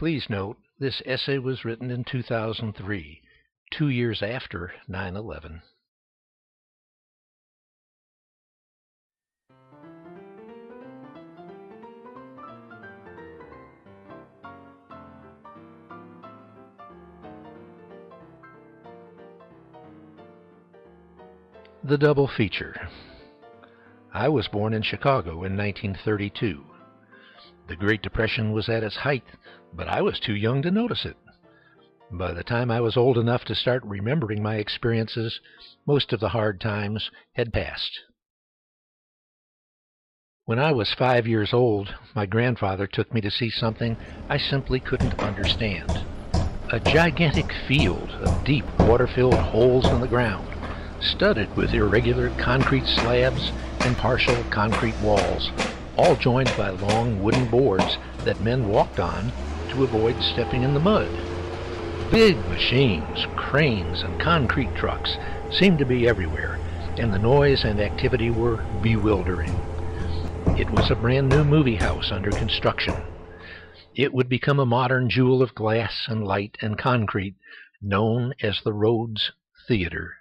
Please note, this essay was written in 2003, 2 years after 9/11. The double feature. I was born in Chicago in 1932. The Great Depression was at its height, but I was too young to notice it. By the time I was old enough to start remembering my experiences, most of the hard times had passed. When I was 5 years old, my grandfather took me to see something I simply couldn't understand. A gigantic field of deep, water-filled holes in the ground, studded with irregular concrete slabs and partial concrete walls, all joined by long wooden boards that men walked on to avoid stepping in the mud. Big machines, cranes, and concrete trucks seemed to be everywhere, and the noise and activity were bewildering. It was a brand new movie house under construction. It would become a modern jewel of glass and light and concrete, known as the Rhodes Theater.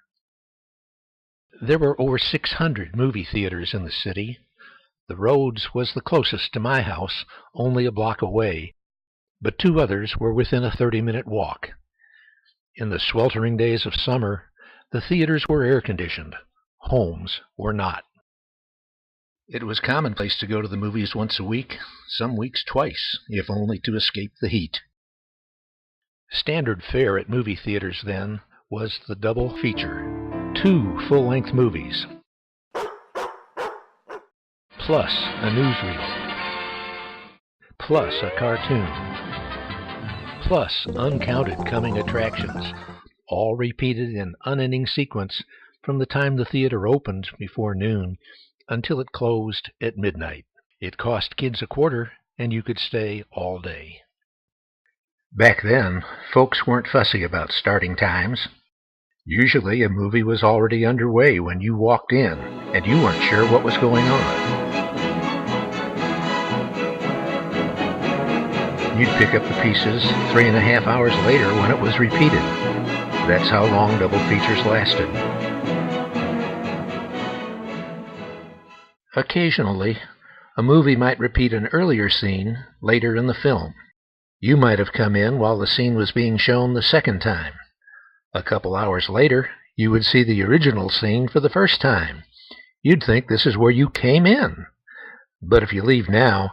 There were over 600 movie theaters in the city. The Rhodes was the closest to my house, only a block away, but 2 others were within a 30-minute walk. In the sweltering days of summer, the theaters were air-conditioned. Homes were not. It was commonplace to go to the movies once a week, some weeks twice, if only to escape the heat. Standard fare at movie theaters then was the double feature, 2 full-length movies, plus a newsreel, plus a cartoon, plus uncounted coming attractions, all repeated in unending sequence from the time the theater opened before noon until it closed at midnight. It cost kids a quarter, and you could stay all day. Back then, folks weren't fussy about starting times. Usually a movie was already underway when you walked in, and you weren't sure what was going on. You'd pick up the pieces 3.5 hours later when it was repeated. That's how long double features lasted. Occasionally, a movie might repeat an earlier scene later in the film. You might have come in while the scene was being shown the second time. A couple hours later, you would see the original scene for the first time. You'd think this is where you came in. But if you leave now,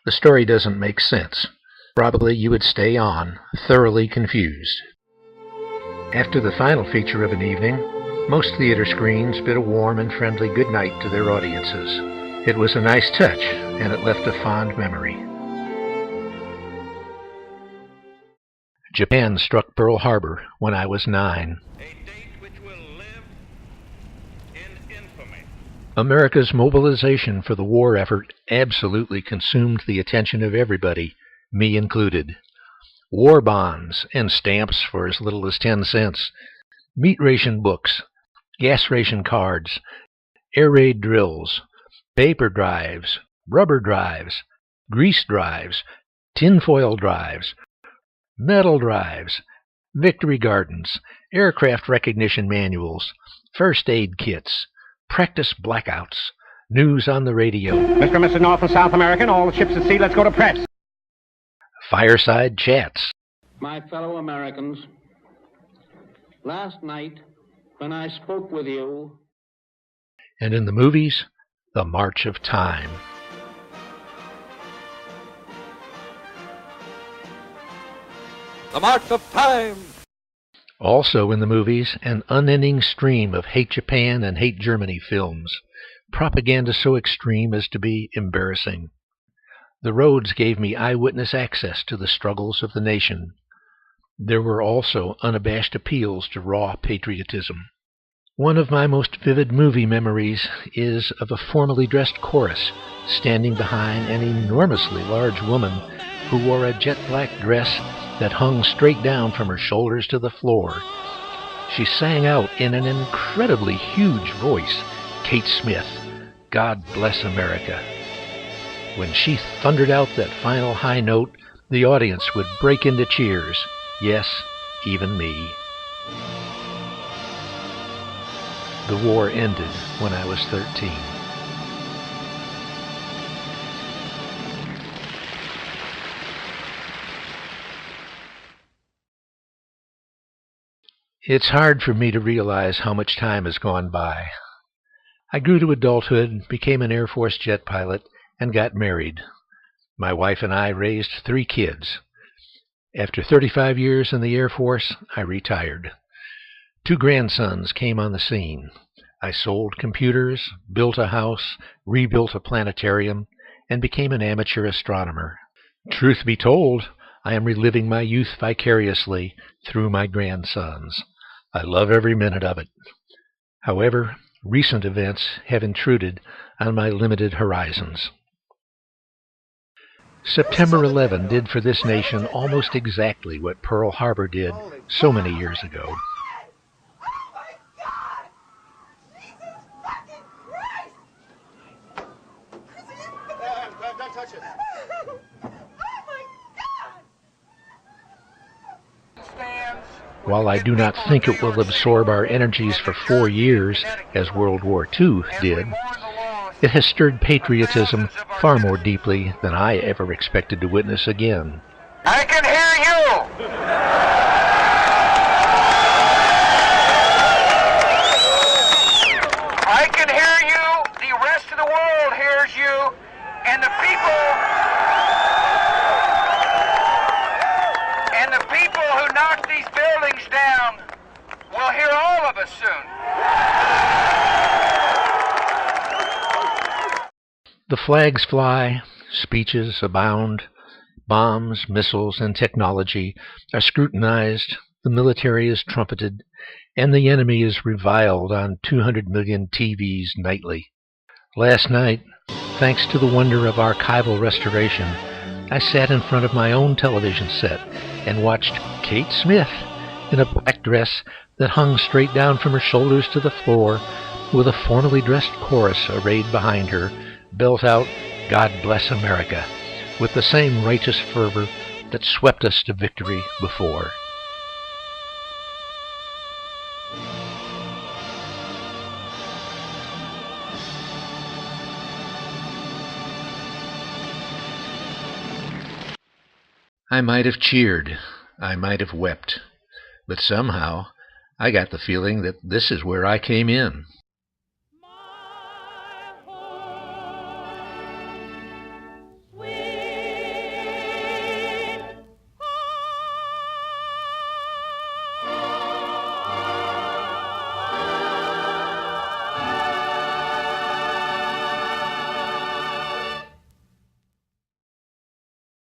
the story doesn't make sense. Probably you would stay on, thoroughly confused. After the final feature of an evening, most theater screens bid a warm and friendly goodnight to their audiences. It was a nice touch, and it left a fond memory. Japan struck Pearl Harbor when I was 9. A date which will live in infamy. America's mobilization for the war effort absolutely consumed the attention of everybody, me included. War bonds and stamps for as little as 10 cents, meat ration books, gas ration cards, air raid drills, paper drives, rubber drives, grease drives, tinfoil drives, metal drives, victory gardens, aircraft recognition manuals, first aid kits, practice blackouts, news on the radio. Mr. and Mrs. North and South American, all the ships at sea, let's go to press. Fireside chats. My fellow Americans, last night when I spoke with you, and in the movies, the March of Time. The March of Time! Also in the movies, an unending stream of hate Japan and hate Germany films, propaganda so extreme as to be embarrassing. The Rhodes gave me eyewitness access to the struggles of the nation. There were also unabashed appeals to raw patriotism. One of my most vivid movie memories is of a formally dressed chorus standing behind an enormously large woman who wore a jet black dress that hung straight down from her shoulders to the floor. She sang out in an incredibly huge voice, Kate Smith, "God Bless America." When she thundered out that final high note, The audience would break into cheers. Yes, even me. The war ended when I was 13. It's hard for me to realize how much time has gone by. I grew to adulthood, became an Air Force jet pilot, and got married. My wife and I raised 3 kids. After 35 years in the Air Force, I retired. 2 grandsons came on the scene. I sold computers, built a house, rebuilt a planetarium, and became an amateur astronomer. Truth be told, I am reliving my youth vicariously through my grandsons. I love every minute of it. However, recent events have intruded on my limited horizons. September 11 did for this nation almost exactly what Pearl Harbor did so many years ago. Don't touch it. While I do not think it will absorb our energies for 4 years, as World War II did, it has stirred patriotism far more deeply than I ever expected to witness again. I can hear you! I can hear you, the rest of the world hears you, and the people who knocked these buildings down will hear all of us soon. The flags fly, speeches abound, bombs, missiles, and technology are scrutinized, the military is trumpeted, and the enemy is reviled on 200 million TVs nightly. Last night, thanks to the wonder of archival restoration, I sat in front of my own television set and watched Kate Smith in a black dress that hung straight down from her shoulders to the floor, with a formally dressed chorus arrayed behind her, belt out "God Bless America" with the same righteous fervor that swept us to victory before. I might have cheered, I might have wept, but somehow I got the feeling that this is where I came in.